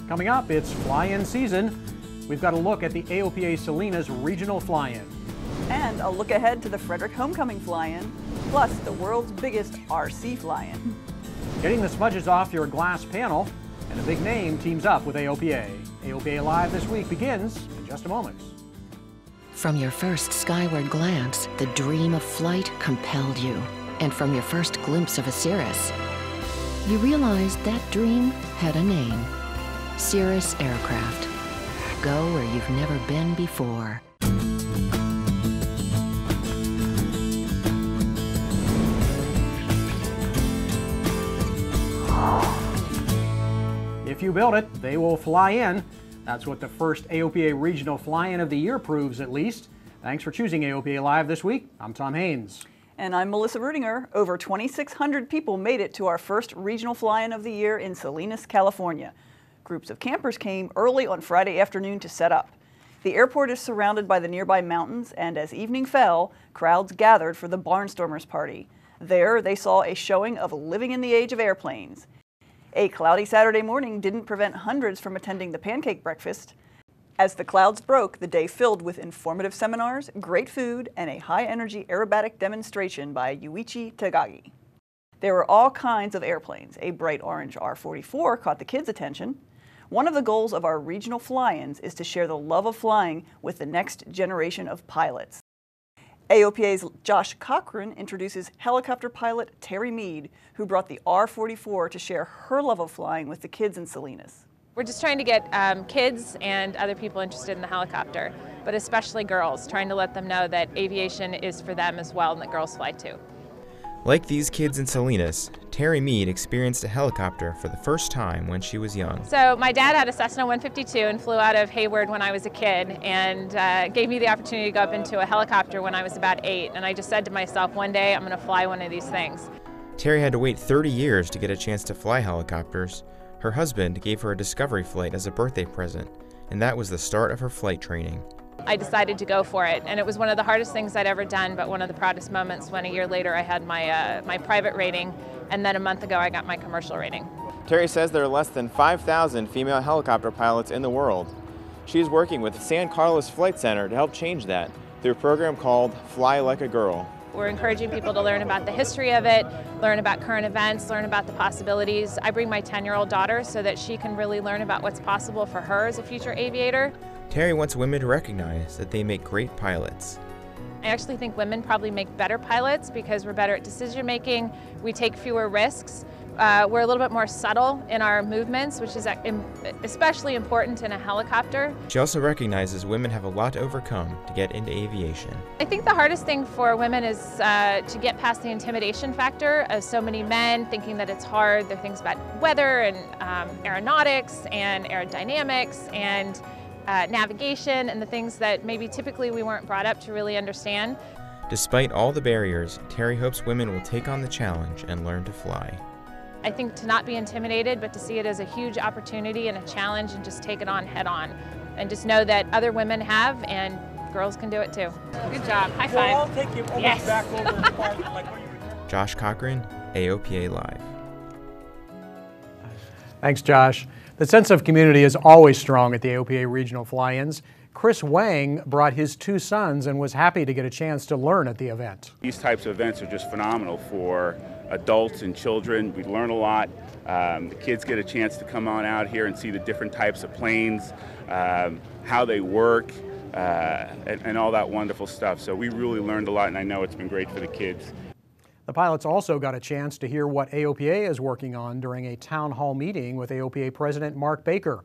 Coming up, it's fly-in season. We've got a look at the AOPA Salinas Regional Fly-In. And a look ahead to the Frederick Homecoming Fly-In, plus the world's biggest RC Fly-In. Getting the smudges off your glass panel, and a big name teams up with AOPA. AOPA Live this week begins in just a moment. From your first skyward glance, the dream of flight compelled you. And from your first glimpse of a Cirrus, you realized that dream had a name. Cirrus Aircraft. Go where you've never been before. If you build it, they will fly in. That's what the first AOPA Regional Fly-In of the year proves, at least. Thanks for choosing AOPA Live this week. I'm Tom Haynes. And I'm Melissa Rudinger. Over 2,600 people made it to our first regional fly-in of the year in Salinas, California. Groups of campers came early on Friday afternoon to set up. The airport is surrounded by the nearby mountains, and as evening fell, crowds gathered for the Barnstormers party. There, they saw a showing of Living in the Age of Airplanes. A cloudy Saturday morning didn't prevent hundreds from attending the pancake breakfast. As the clouds broke, the day filled with informative seminars, great food, and a high-energy aerobatic demonstration by Yuichi Tagagi. There were all kinds of airplanes. A bright orange R-44 caught the kids' attention. One of the goals of our regional fly-ins is to share the love of flying with the next generation of pilots. AOPA's Josh Cochran introduces helicopter pilot Terry Mead, who brought the R-44 to share her love of flying with the kids in Salinas. We're just trying to get kids and other people interested in the helicopter, but especially girls, trying to let them know that aviation is for them as well and that girls fly too. Like these kids in Salinas, Terry Mead experienced a helicopter for the first time when she was young. So my dad had a Cessna 152 and flew out of Hayward when I was a kid, and gave me the opportunity to go up into a helicopter when I was about 8. And I just said to myself, one day I'm going to fly one of these things. Terry had to wait 30 years to get a chance to fly helicopters. Her husband gave her a discovery flight as a birthday present, and that was the start of her flight training. I decided to go for it, and it was one of the hardest things I'd ever done, but one of the proudest moments when a year later I had my private rating, and then a month ago I got my commercial rating. Terry says there are less than 5,000 female helicopter pilots in the world. She's working with the San Carlos Flight Center to help change that through a program called Fly Like a Girl. We're encouraging people to learn about the history of it, learn about current events, learn about the possibilities. I bring my 10-year-old daughter so that she can really learn about what's possible for her as a future aviator. Terry wants women to recognize that they make great pilots. I actually think women probably make better pilots because we're better at decision making, we take fewer risks, we're a little bit more subtle in our movements, which is especially important in a helicopter. She also recognizes women have a lot to overcome to get into aviation. I think the hardest thing for women is to get past the intimidation factor of so many men thinking that it's hard. There are things about weather and aeronautics and aerodynamics and navigation and the things that maybe typically we weren't brought up to really understand. Despite all the barriers, Terry hopes women will take on the challenge and learn to fly. I think to not be intimidated, but to see it as a huge opportunity and a challenge and just take it on head on. And just know that other women have and girls can do it too. Good job. High five. Well, I'll take you almost Yes. back over the part, like where you returned. Josh Cochran, AOPA Live. Thanks, Josh. The sense of community is always strong at the AOPA Regional Fly-Ins. Chris Wang brought his 2 sons and was happy to get a chance to learn at the event. These types of events are just phenomenal for adults and children. We learn a lot. The kids get a chance to come on out here and see the different types of planes, how they work, and all that wonderful stuff. So we really learned a lot, and I know it's been great for the kids. The pilots also got a chance to hear what AOPA is working on during a town hall meeting with AOPA President Mark Baker.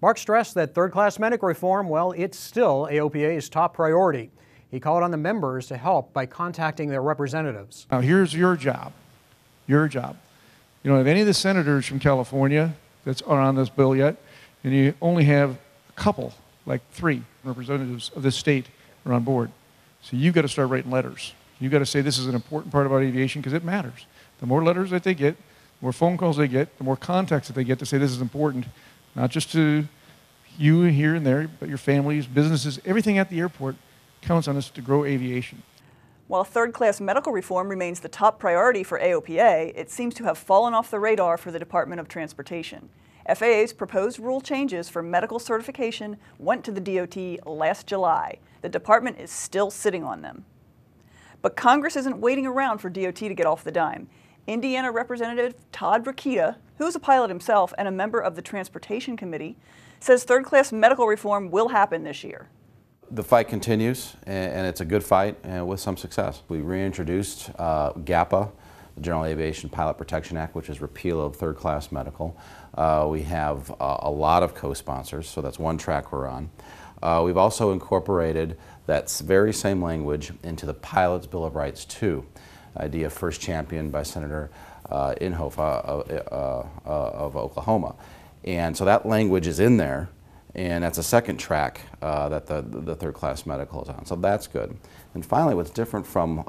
Mark stressed that third-class medic reform, well, it's still AOPA's top priority. He called on the members to help by contacting their representatives. Now here's your job. Your job. You don't have any of the senators from California that are on this bill yet, and you only have a couple, like 3 representatives of this state are on board. So you've got to start writing letters. You've got to say this is an important part about aviation because it matters. The more letters that they get, the more phone calls they get, the more contacts that they get to say this is important, not just to you here and there, but your families, businesses, everything at the airport counts on us to grow aviation. While third-class medical reform remains the top priority for AOPA, it seems to have fallen off the radar for the Department of Transportation. FAA's proposed rule changes for medical certification went to the DOT last July. The department is still sitting on them. But Congress isn't waiting around for DOT to get off the dime. Indiana Representative Todd Rokita, who is a pilot himself and a member of the Transportation Committee, says third-class medical reform will happen this year. The fight continues, and it's a good fight with some success. We reintroduced GAPA, the General Aviation Pilot Protection Act, which is repeal of third-class medical. We have a lot of co-sponsors, so that's one track we're on. We've also incorporated that very same language into the Pilot's Bill of Rights too. Idea first championed by Senator Inhofe of Oklahoma. And so that language is in there, and that's a second track that the third-class medical is on. So that's good. And finally, what's different from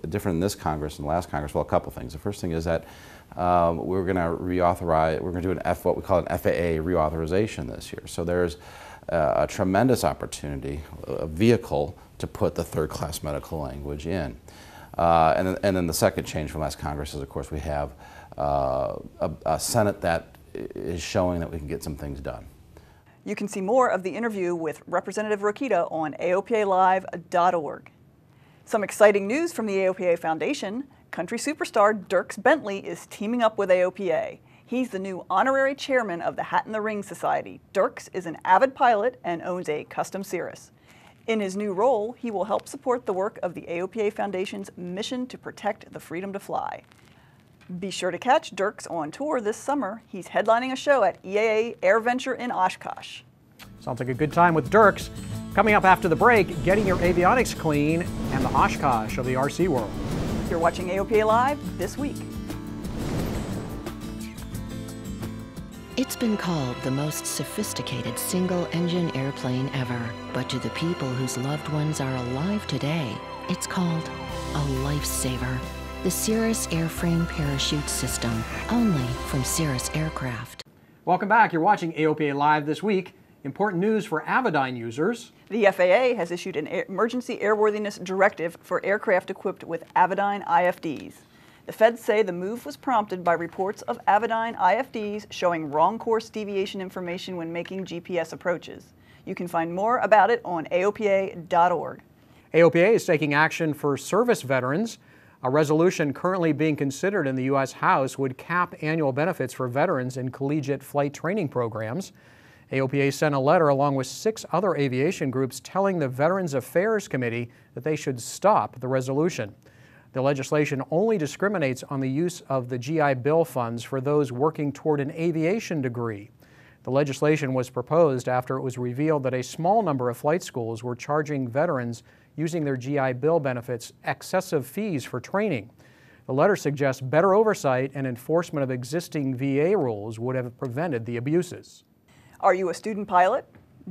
different in this Congress and the last Congress? Well, a couple things. The first thing is that we're going to reauthorize. We're going to do what we call an FAA reauthorization this year. So there's a tremendous opportunity, a vehicle to put the third-class medical language in. And then the second change from last Congress is, of course, we have a Senate that is showing that we can get some things done. You can see more of the interview with Representative Rokita on AOPAlive.org. Some exciting news from the AOPA Foundation. Country superstar Dirks Bentley is teaming up with AOPA. He's the new honorary chairman of the Hat in the Ring Society. Dirks is an avid pilot and owns a custom Cirrus. In his new role, he will help support the work of the AOPA Foundation's mission to protect the freedom to fly. Be sure to catch Dirks on tour this summer. He's headlining a show at EAA AirVenture in Oshkosh. Sounds like a good time with Dirks. Coming up after the break, getting your avionics clean and the Oshkosh of the RC world. You're watching AOPA Live This Week. It's been called the most sophisticated single-engine airplane ever, but to the people whose loved ones are alive today, it's called a lifesaver. The Cirrus Airframe Parachute System, only from Cirrus Aircraft. Welcome back. You're watching AOPA Live This Week. Important news for Avidyne users. The FAA has issued an emergency airworthiness directive for aircraft equipped with Avidyne IFDs. The feds say the move was prompted by reports of Avidyne IFDs showing wrong course deviation information when making GPS approaches. You can find more about it on AOPA.org. AOPA is taking action for service veterans. A resolution currently being considered in the U.S. House would cap annual benefits for veterans in collegiate flight training programs. AOPA sent a letter along with 6 other aviation groups telling the Veterans Affairs Committee that they should stop the resolution. The legislation only discriminates on the use of the GI Bill funds for those working toward an aviation degree. The legislation was proposed after it was revealed that a small number of flight schools were charging veterans using their GI Bill benefits excessive fees for training. The letter suggests better oversight and enforcement of existing VA rules would have prevented the abuses. Are you a student pilot?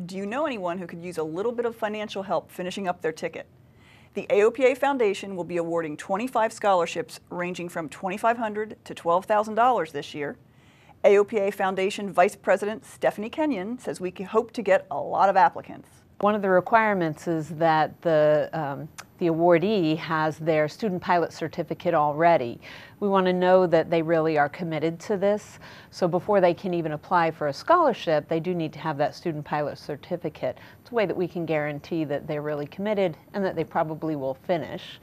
Do you know anyone who could use a little bit of financial help finishing up their ticket? The AOPA Foundation will be awarding 25 scholarships ranging from $2,500 to $12,000 this year. AOPA Foundation Vice President Stephanie Kenyon says we hope to get a lot of applicants. One of the requirements is that the awardee has their student pilot certificate already. We want to know that they really are committed to this. So before they can even apply for a scholarship, they do need to have that student pilot certificate. It's a way that we can guarantee that they're really committed and that they probably will finish.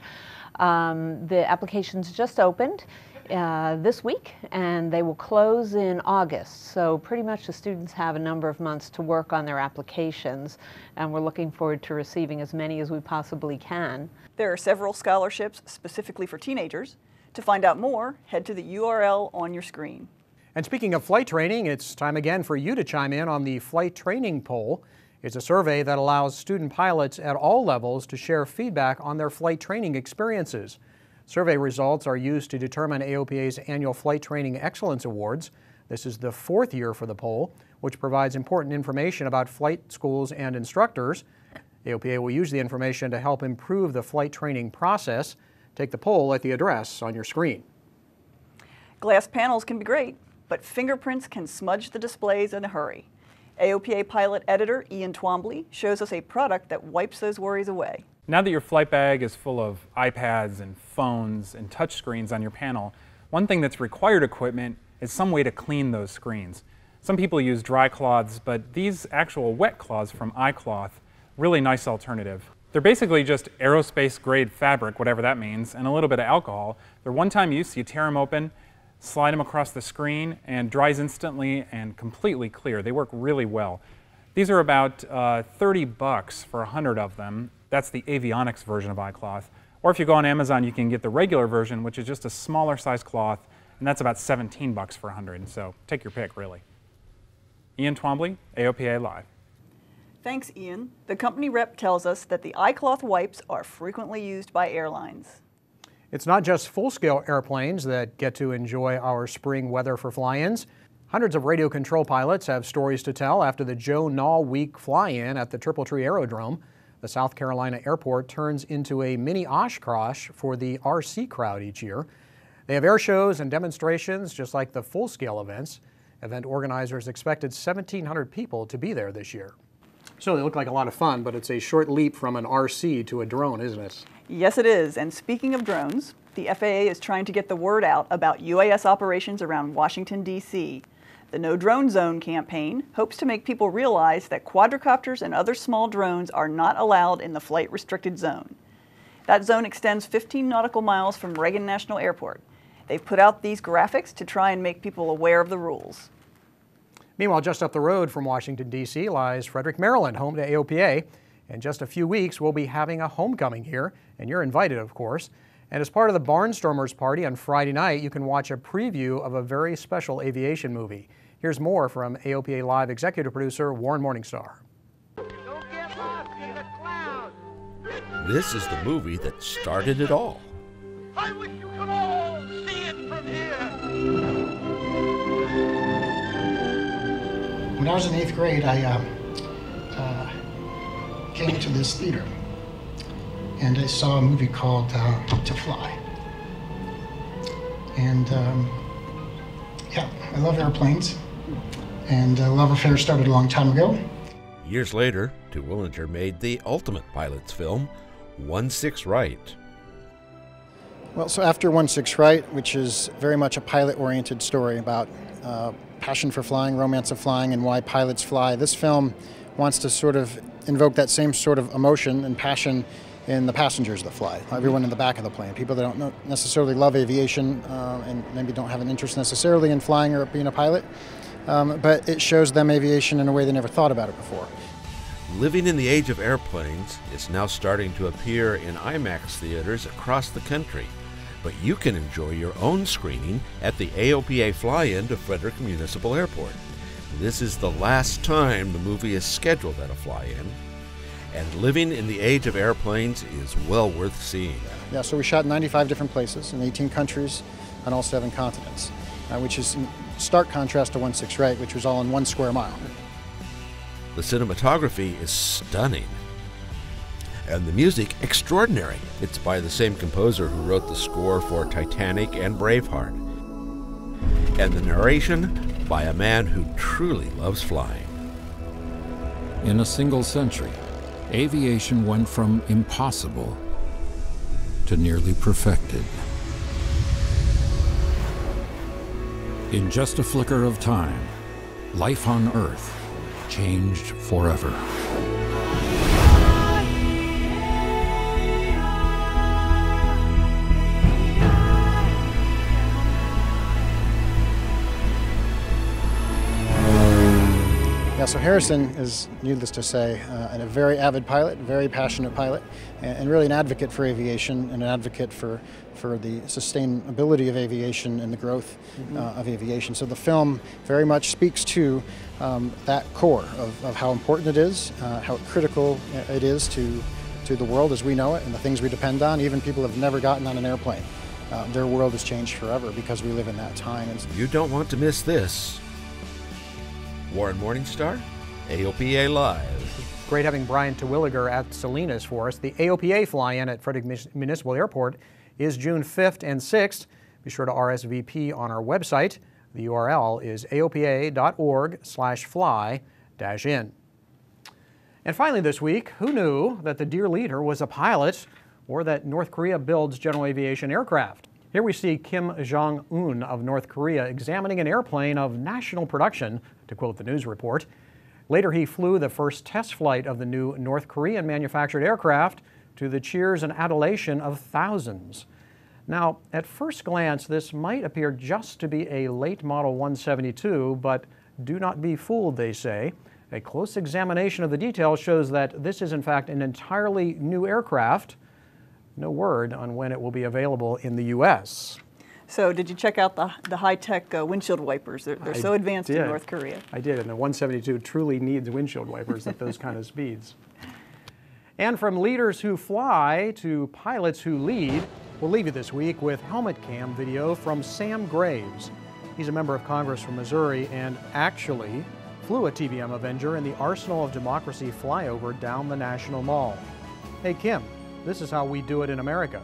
The application's just opened this week, and they will close in August. So pretty much the students have a number of months to work on their applications, and we're looking forward to receiving as many as we possibly can. There are several scholarships specifically for teenagers. To find out more, head to the URL on your screen. And speaking of flight training, it's time again for you to chime in on the flight training poll. It's a survey that allows student pilots at all levels to share feedback on their flight training experiences. Survey results are used to determine AOPA's annual Flight Training Excellence Awards. This is the 4th year for the poll, which provides important information about flight schools and instructors. AOPA will use the information to help improve the flight training process. Take the poll at the address on your screen. Glass panels can be great, but fingerprints can smudge the displays in a hurry. AOPA pilot editor Ian Twombly shows us a product that wipes those worries away. Now that your flight bag is full of iPads and phones and touch screens on your panel, one thing that's required equipment is some way to clean those screens. Some people use dry cloths, but these actual wet cloths from iCloth, really nice alternative. They're basically just aerospace grade fabric, whatever that means, and a little bit of alcohol. They're one-time use, you tear them open, slide them across the screen, and dries instantly and completely clear. They work really well. These are about $30 for 100 of them. That's the Avionics version of iCloth. Or if you go on Amazon, you can get the regular version, which is just a smaller size cloth, and that's about $17 for 100. So take your pick, really. Ian Twombly, AOPA Live. Thanks, Ian. The company rep tells us that the iCloth wipes are frequently used by airlines. It's not just full-scale airplanes that get to enjoy our spring weather for fly-ins. Hundreds of radio control pilots have stories to tell after the Joe Nall Week fly-in at the Triple Tree Aerodrome. The South Carolina airport turns into a mini Oshkosh for the RC crowd each year. They have air shows and demonstrations just like the full-scale events. Event organizers expected 1,700 people to be there this year. So they look like a lot of fun, but it's a short leap from an RC to a drone, isn't it? Yes, it is. And speaking of drones, the FAA is trying to get the word out about UAS operations around Washington, D.C. The No Drone Zone campaign hopes to make people realize that quadricopters and other small drones are not allowed in the flight-restricted zone. That zone extends 15 nautical miles from Reagan National Airport. They've put out these graphics to try and make people aware of the rules. Meanwhile, just up the road from Washington, D.C. lies Frederick, Maryland, home to AOPA. In just a few weeks, we'll be having a homecoming here, and you're invited, of course. And as part of the Barnstormers party on Friday night, you can watch a preview of a very special aviation movie. Here's more from AOPA Live executive producer Warren Morningstar. Don't get lost in the clouds. This is the movie that started it all. I wish you could all see it from here. When I was in 8th grade, I came to this theater and I saw a movie called To Fly. And yeah, I love airplanes, and love affair started a long time ago. Years later, De Willinger made the ultimate pilot's film, 1-6 Right. Well, so after 1-6 Right, which is very much a pilot-oriented story about passion for flying, romance of flying, and why pilots fly, this film wants to sort of invoke that same sort of emotion and passion in the passengers that fly, everyone in the back of the plane, people that don't necessarily love aviation and maybe don't have an interest necessarily in flying or being a pilot, but it shows them aviation in a way they never thought about it before. Living in the Age of Airplanes is now starting to appear in IMAX theaters across the country, but you can enjoy your own screening at the AOPA Fly-In to Frederick Municipal Airport. This is the last time the movie is scheduled at a fly-in, and Living in the Age of Airplanes is well worth seeing. Yeah, so we shot in 95 different places in 18 countries on all 7 continents, which is in stark contrast to 1-6 Right, which was all in 1 square mile. The cinematography is stunning, and the music extraordinary. It's by the same composer who wrote the score for Titanic and Braveheart. And the narration by a man who truly loves flying. In a single century, aviation went from impossible to nearly perfected. In just a flicker of time, life on Earth changed forever. Yeah, so Harrison is, needless to say, a very avid pilot, very passionate pilot, and really an advocate for aviation and an advocate for the sustainability of aviation and the growth of aviation. So the film very much speaks to that core of how important it is, how critical it is to the world as we know it and the things we depend on. Even people who have never gotten on an airplane. Their world has changed forever because we live in that time. You don't want to miss this. Warren Morningstar, AOPA Live. Great having Brian Terwilliger at Salinas for us. The AOPA Fly-In at Frederick Municipal Airport is June 5th and 6th. Be sure to RSVP on our website. The URL is aopa.org/fly-in. And finally this week, who knew that the dear leader was a pilot or that North Korea builds general aviation aircraft? Here we see Kim Jong-un of North Korea examining an airplane of national production to to quote the news report. Later, he flew the first test flight of the new North Korean manufactured aircraft to the cheers and adulation of thousands. Now, at first glance, this might appear just to be a late model 172, but do not be fooled, they say. A close examination of the details shows that this is in fact an entirely new aircraft. No word on when it will be available in the U.S. So did you check out the high-tech windshield wipers? They're so advanced in North Korea. I did, and the 172 truly needs windshield wipers at those kind of speeds. And from leaders who fly to pilots who lead, we'll leave you this week with helmet cam video from Sam Graves. He's a member of Congress from Missouri and actually flew a TBM Avenger in the Arsenal of Democracy flyover down the National Mall. Hey Kim, this is how we do it in America.